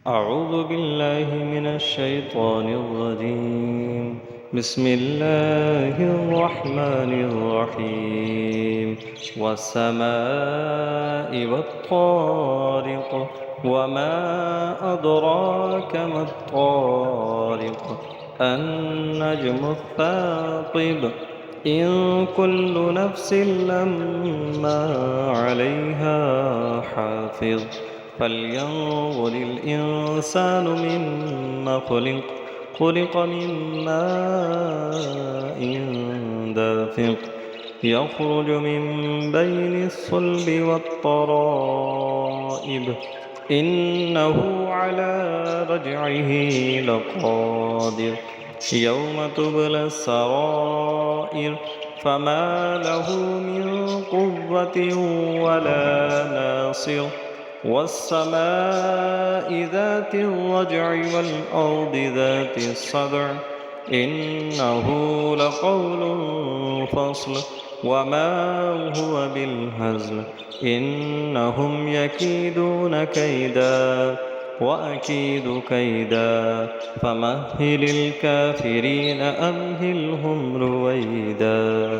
أعوذ بالله من الشيطان الرجيم. بسم الله الرحمن الرحيم. والسماء والطارق، وما أدراك ما الطارق، النجم الثاقب. إن كل نفس لما عليها حافظ. فلينظر الإنسان مما خلق من ماء دافق، يخرج من بين الصلب والترائب، إنه على رجعه لقادر. يوم تبلى السرائر، فما له من قوة ولا ناصر. والسماء ذات الرجع والأرض ذات الصدع، إنه لقول فصل، وما هو بالهزل. إنهم يكيدون كيدا وأكيد كيدا، فمهل الكافرين أمهلهم رويدا.